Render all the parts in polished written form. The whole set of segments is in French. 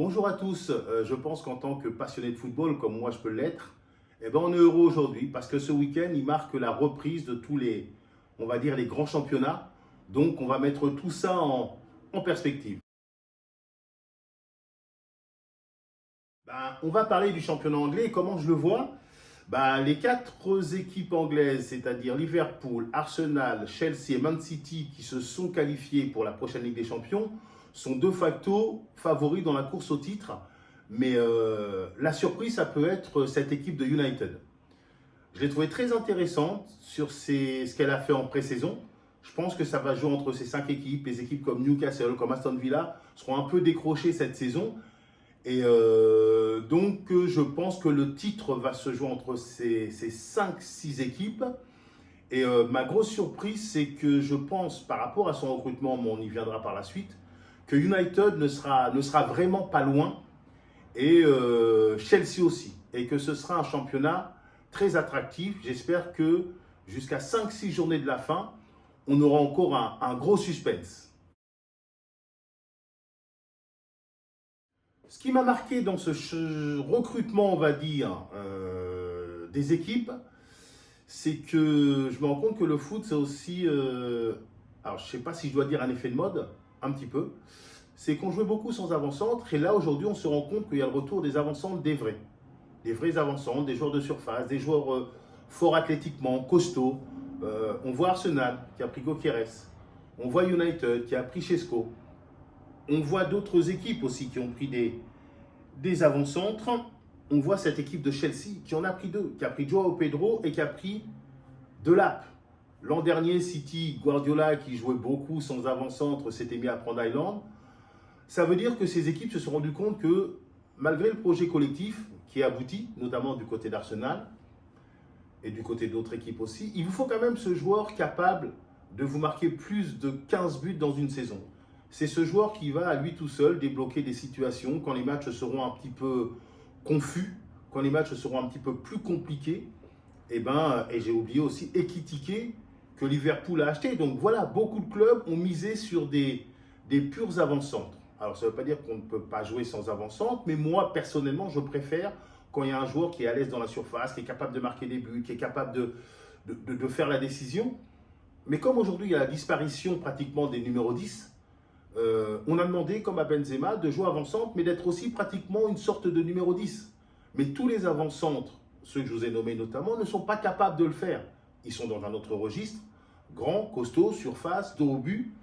Bonjour à tous, je pense qu'en tant que passionné de football, comme moi je peux l'être, on est heureux aujourd'hui parce que ce week-end, il marque la reprise de tous les, on va dire, les grands championnats. Donc on va mettre tout ça en perspective. On va parler du championnat anglais et comment je le vois. Les quatre équipes anglaises, c'est-à-dire Liverpool, Arsenal, Chelsea et Man City qui se sont qualifiées pour la prochaine Ligue des Champions, sont de facto favoris dans la course au titre. Mais la surprise, ça peut être cette équipe de United. Je l'ai trouvée très intéressante sur ce qu'elle a fait en pré-saison. Je pense que ça va jouer entre ces cinq équipes. Les équipes comme Newcastle, comme Aston Villa seront un peu décrochées cette saison. Et donc, je pense que le titre va se jouer entre ces 5-6 équipes. Et ma grosse surprise, c'est que je pense, par rapport à son recrutement, mais on y viendra par la suite, que United ne sera vraiment pas loin. Et Chelsea aussi. Et que ce sera un championnat très attractif. J'espère que jusqu'à 5-6 journées de la fin, on aura encore un gros suspense. Ce qui m'a marqué dans ce recrutement, on va dire, des équipes, c'est que je me rends compte que le foot, c'est aussi, alors je ne sais pas si je dois dire un effet de mode, un petit peu, c'est qu'on jouait beaucoup sans avant-centre, et là aujourd'hui on se rend compte qu'il y a le retour des avant-centres des vrais avant-centres, des joueurs de surface, des joueurs forts athlétiquement, costauds. On voit Arsenal qui a pris Gyökeres, on voit United qui a pris Šeško. On voit d'autres équipes aussi qui ont pris des avant-centres. On voit cette équipe de Chelsea qui en a pris deux, qui a pris Joao Pedro et qui a pris Delap. L'an dernier, City, Guardiola, qui jouait beaucoup sans avant-centre, s'était mis à prendre Highland. Ça veut dire que ces équipes se sont rendues compte que malgré le projet collectif qui est abouti, notamment du côté d'Arsenal et du côté d'autres équipes aussi, il vous faut quand même ce joueur capable de vous marquer plus de 15 buts dans une saison. C'est ce joueur qui va à lui tout seul débloquer des situations quand les matchs seront un petit peu confus, quand les matchs seront un petit peu plus compliqués. Et j'ai oublié aussi Ekitike que Liverpool a acheté. Donc voilà, beaucoup de clubs ont misé sur des purs avant-centres. Alors ça ne veut pas dire qu'on ne peut pas jouer sans avant-centre, mais moi personnellement je préfère quand il y a un joueur qui est à l'aise dans la surface, qui est capable de marquer des buts, qui est capable de faire la décision. Mais comme aujourd'hui il y a la disparition pratiquement des numéros 10, on a demandé, comme à Benzema, de jouer avant-centre, mais d'être aussi pratiquement une sorte de numéro 10. Mais tous les avant-centres, ceux que je vous ai nommés notamment, ne sont pas capables de le faire. Ils sont dans un autre registre, grands, costauds, surface, dos au but,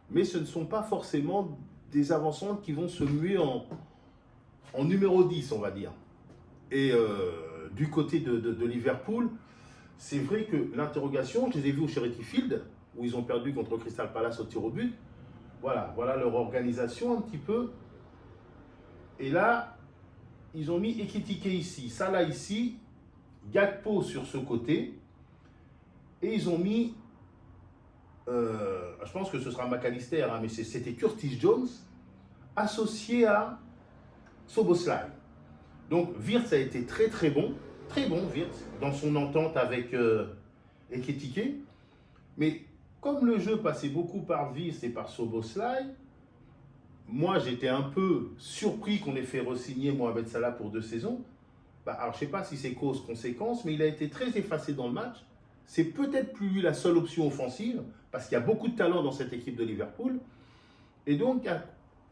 mais ce ne sont pas forcément des avant-centres qui vont se muer en numéro 10, on va dire. Et du côté de Liverpool, c'est vrai que l'interrogation, je les ai vus au Charity Field, où ils ont perdu contre Crystal Palace au tir au but. Voilà leur organisation un petit peu. Et là, ils ont mis Ekitike ici, Salah ici, Gakpo sur ce côté. Et ils ont mis, je pense que ce sera McAllister, mais c'était Curtis Jones, associé à Szoboszlai. Donc Wirtz a été très bon Wirtz, dans son entente avec Ekitike. Mais comme le jeu passait beaucoup par Wirtz et par Szoboszlai, moi j'étais un peu surpris qu'on ait fait re-signer Mohamed Salah pour 2 saisons. Alors je ne sais pas si c'est cause-conséquence, mais il a été très effacé dans le match. C'est peut-être plus lui la seule option offensive, parce qu'il y a beaucoup de talent dans cette équipe de Liverpool. Et donc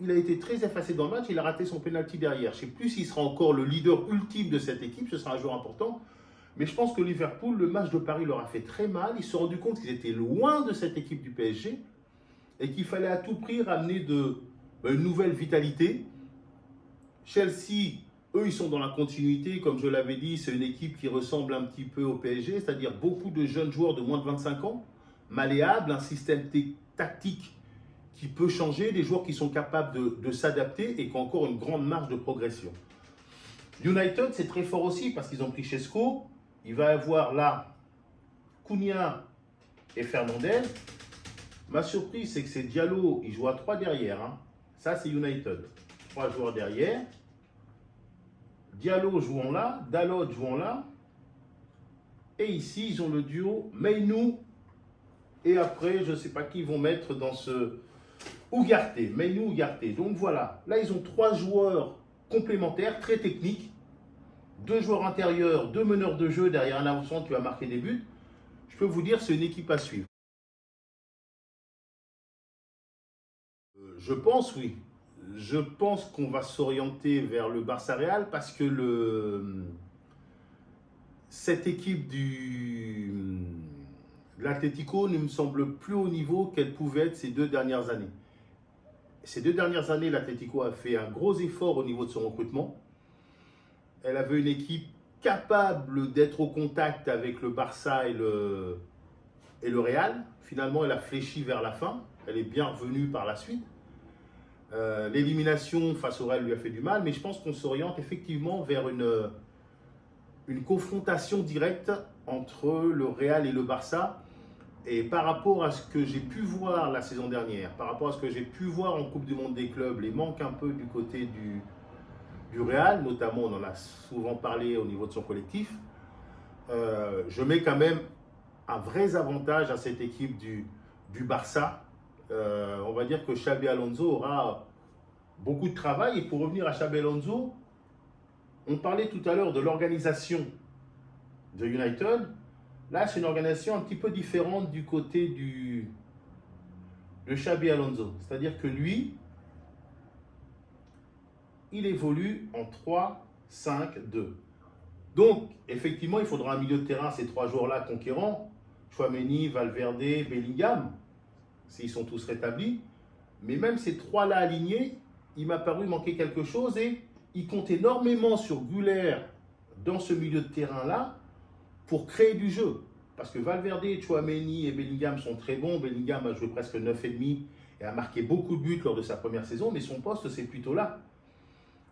il a été très effacé dans le match, il a raté son penalty derrière. Je ne sais plus s'il sera encore le leader ultime de cette équipe, ce sera un joueur important. Mais je pense que Liverpool, le match de Paris leur a fait très mal. Ils se sont rendus compte qu'ils étaient loin de cette équipe du PSG et qu'il fallait à tout prix ramener une nouvelle vitalité. Chelsea, eux, ils sont dans la continuité. Comme je l'avais dit, c'est une équipe qui ressemble un petit peu au PSG, c'est-à-dire beaucoup de jeunes joueurs de moins de 25 ans, malléables, un système tactique qui peut changer, des joueurs qui sont capables de s'adapter et qui ont encore une grande marge de progression. United, c'est très fort aussi parce qu'ils ont pris Šeško. Il va y avoir là Cunha et Fernandez. Ma surprise, c'est que c'est Diallo, il joue à 3 derrière. Ça, c'est United. 3 joueurs derrière. Diallo jouant là, Dalot jouant là. Et ici, ils ont le duo Mainoo. Et après, je ne sais pas qui ils vont mettre dans ce Ugarte. Mainoo, Ugarte. Donc voilà. Là, ils ont 3 joueurs complémentaire, très technique. 2 joueurs intérieurs, 2 meneurs de jeu derrière un avant qui va marquer des buts. Je peux vous dire, c'est une équipe à suivre. Je pense, oui. Je pense qu'on va s'orienter vers le Barça Real parce que cette équipe de l'Atlético ne me semble plus au niveau qu'elle pouvait être ces 2 dernières années. Ces 2 dernières années, l'Atlético a fait un gros effort au niveau de son recrutement. Elle avait une équipe capable d'être au contact avec le Barça et le Real. Finalement, elle a fléchi vers la fin. Elle est bien revenue par la suite. L'élimination face au Real lui a fait du mal, mais je pense qu'on s'oriente effectivement vers une confrontation directe entre le Real et le Barça. Et par rapport à ce que j'ai pu voir la saison dernière, par rapport à ce que j'ai pu voir en Coupe du Monde des clubs, les manques un peu du côté du Real, notamment on en a souvent parlé au niveau de son collectif, je mets quand même un vrai avantage à cette équipe du Barça. On va dire que Xabi Alonso aura beaucoup de travail. Et pour revenir à Xabi Alonso, on parlait tout à l'heure de l'organisation de United. Là, c'est une organisation un petit peu différente du côté de Xabi Alonso. C'est-à-dire que lui, il évolue en 3-5-2. Donc, effectivement, il faudra un milieu de terrain, ces 3 joueurs-là conquérants, Tchouaméni, Valverde, Bellingham, s'ils sont tous rétablis. Mais même ces 3-là alignés, il m'a paru manquer quelque chose et il compte énormément sur Güler dans ce milieu de terrain-là pour créer du jeu. Parce que Valverde, Tchouaméni et Bellingham sont très bons. Bellingham a joué presque 9,5 et a marqué beaucoup de buts lors de sa première saison, mais son poste, c'est plutôt là.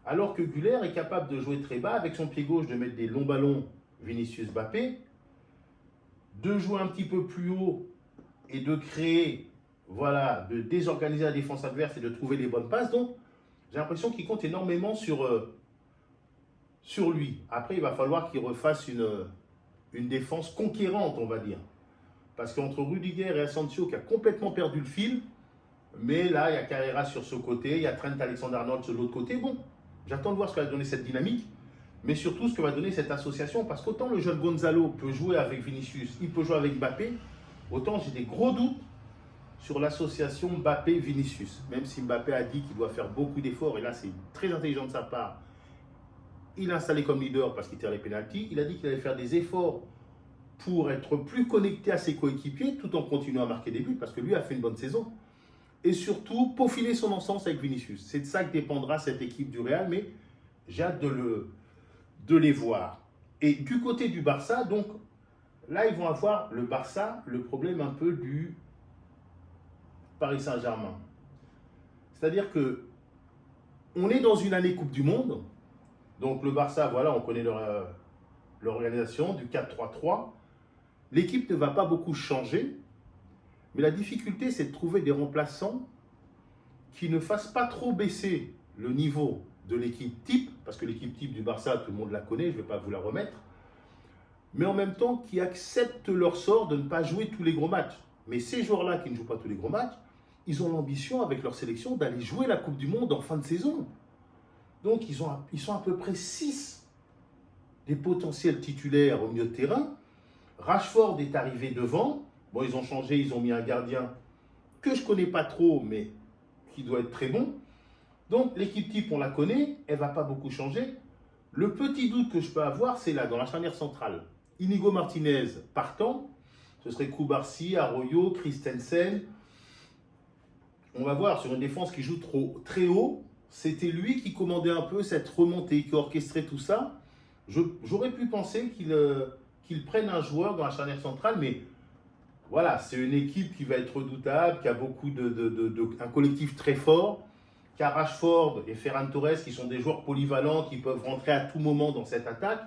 Alors que Güler est capable de jouer très bas, avec son pied gauche, de mettre des longs ballons Vinicius Mbappé, de jouer un petit peu plus haut et de créer, voilà, de désorganiser la défense adverse et de trouver les bonnes passes. Donc, j'ai l'impression qu'il compte énormément sur lui. Après, il va falloir qu'il refasse une défense conquérante, on va dire. Parce qu'entre Rudiger et Asensio, qui a complètement perdu le fil, mais là, il y a Carrera sur ce côté, il y a Trent Alexander-Arnold sur l'autre côté. Bon, j'attends de voir ce que va donner cette dynamique, mais surtout ce que va donner cette association. Parce qu'autant le jeune Gonzalo peut jouer avec Vinicius, il peut jouer avec Mbappé, autant j'ai des gros doutes sur l'association Mbappé-Vinicius. Même si Mbappé a dit qu'il doit faire beaucoup d'efforts, et là c'est très intelligent de sa part, il est installé comme leader parce qu'il tire les pénaltys. Il a dit qu'il allait faire des efforts pour être plus connecté à ses coéquipiers tout en continuant à marquer des buts parce que lui a fait une bonne saison. Et surtout, peaufiner son ensemble avec Vinicius. C'est de ça que dépendra cette équipe du Real, mais j'ai hâte de les voir. Et du côté du Barça, donc là, ils vont avoir le Barça, le problème un peu du Paris Saint-Germain. C'est-à-dire que on est dans une année Coupe du Monde. Donc le Barça, voilà, on connaît l'organisation du 4-3-3. L'équipe ne va pas beaucoup changer, mais la difficulté, c'est de trouver des remplaçants qui ne fassent pas trop baisser le niveau de l'équipe type, parce que l'équipe type du Barça, tout le monde la connaît, je ne vais pas vous la remettre, mais en même temps qui acceptent leur sort de ne pas jouer tous les gros matchs. Mais ces joueurs-là qui ne jouent pas tous les gros matchs, ils ont l'ambition avec leur sélection d'aller jouer la Coupe du Monde en fin de saison. Donc, ils sont à peu près 6 des potentiels titulaires au milieu de terrain. Rashford est arrivé devant. Bon, ils ont changé, ils ont mis un gardien que je ne connais pas trop, mais qui doit être très bon. Donc, l'équipe type, on la connaît, elle ne va pas beaucoup changer. Le petit doute que je peux avoir, c'est là, dans la charnière centrale. Inigo Martinez partant, ce serait Koubarsi, Arroyo, Christensen. On va voir sur une défense qui joue très haut. C'était lui qui commandait un peu cette remontée, qui orchestrait tout ça. J'aurais pu penser qu'il prenne un joueur dans la charnière centrale, mais voilà, c'est une équipe qui va être redoutable, qui a beaucoup un collectif très fort, qui a Rashford et Ferran Torres qui sont des joueurs polyvalents qui peuvent rentrer à tout moment dans cette attaque.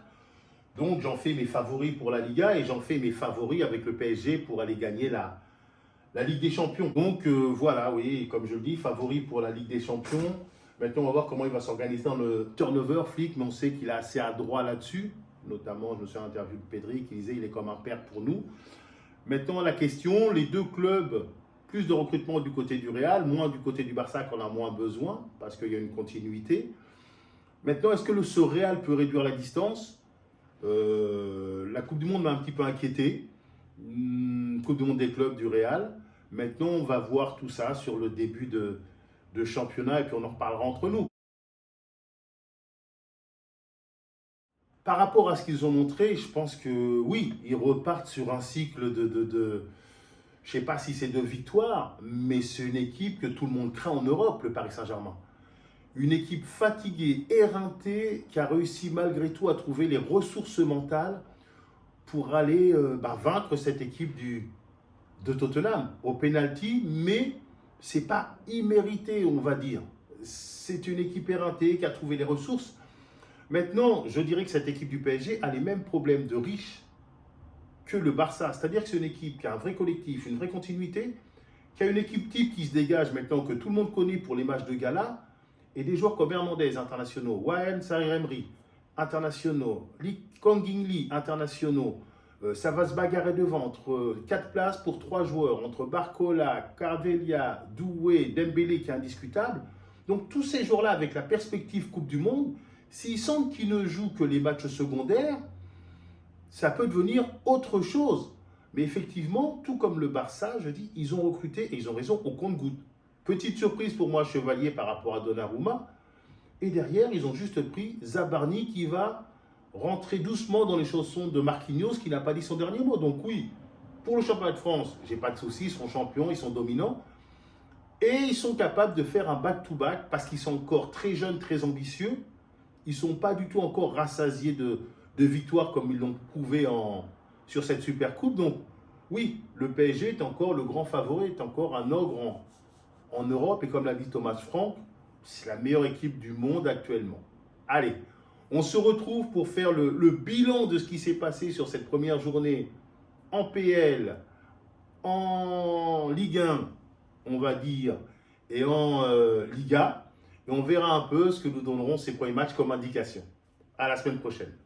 Donc j'en fais mes favoris pour la Liga et j'en fais mes favoris avec le PSG pour aller gagner la Ligue des Champions. Donc voilà, oui, comme je le dis, favoris pour la Ligue des Champions. Maintenant, on va voir comment il va s'organiser dans le turnover, Flick, mais on sait qu'il est assez adroit là-dessus. Notamment, je me suis interviewé de Pedri qui disait qu'il est comme un père pour nous. Maintenant, la question, les 2 clubs, plus de recrutement du côté du Real, moins du côté du Barça qu'on a moins besoin, parce qu'il y a une continuité. Maintenant, est-ce que ce Real peut réduire la distance? La Coupe du Monde m'a un petit peu inquiété. Coupe du Monde des clubs du Real. Maintenant, on va voir tout ça sur le début de championnat et puis on en reparlera entre nous. Par rapport à ce qu'ils ont montré, je pense que oui, ils repartent sur un cycle je ne sais pas si c'est de victoire, mais c'est une équipe que tout le monde craint en Europe, le Paris Saint-Germain. Une équipe fatiguée, éreintée, qui a réussi malgré tout à trouver les ressources mentales pour aller vaincre cette équipe de Tottenham au penalty, mais ce n'est pas immérité, on va dire. C'est une équipe éreintée qui a trouvé les ressources. Maintenant, je dirais que cette équipe du PSG a les mêmes problèmes de riches que le Barça. C'est-à-dire que c'est une équipe qui a un vrai collectif, une vraie continuité, qui a une équipe type qui se dégage maintenant, que tout le monde connaît pour les matchs de gala, et des joueurs comme Hernandez, internationaux, Wael Sarri-Emery, internationaux, Lee Kang-in Lee, internationaux. Ça va se bagarrer devant entre 4 places pour 3 joueurs, entre Barcola, Carvelia, Doué, Dembélé qui est indiscutable. Donc tous ces joueurs-là, avec la perspective Coupe du Monde, s'ils sentent qu'ils ne jouent que les matchs secondaires, ça peut devenir autre chose. Mais effectivement, tout comme le Barça, je dis, ils ont recruté et ils ont raison au compte-gouttes. Petite surprise pour moi, Chevalier, par rapport à Donnarumma. Et derrière, ils ont juste pris Zabarni qui va rentrer doucement dans les chaussons de Marquinhos qui n'a pas dit son dernier mot. Donc oui, pour le championnat de France, j'ai pas de soucis, ils sont champions, ils sont dominants. Et ils sont capables de faire un back-to-back parce qu'ils sont encore très jeunes, très ambitieux. Ils ne sont pas du tout encore rassasiés de victoires comme ils l'ont prouvé sur cette Super Coupe. Donc oui, le PSG est encore le grand favori, est encore un ogre en Europe. Et comme l'a dit Thomas Frank, c'est la meilleure équipe du monde actuellement. Allez, on se retrouve pour faire le bilan de ce qui s'est passé sur cette première journée en PL, en Ligue 1, on va dire, et en Liga. Et on verra un peu ce que nous donneront ces premiers matchs comme indication. À la semaine prochaine.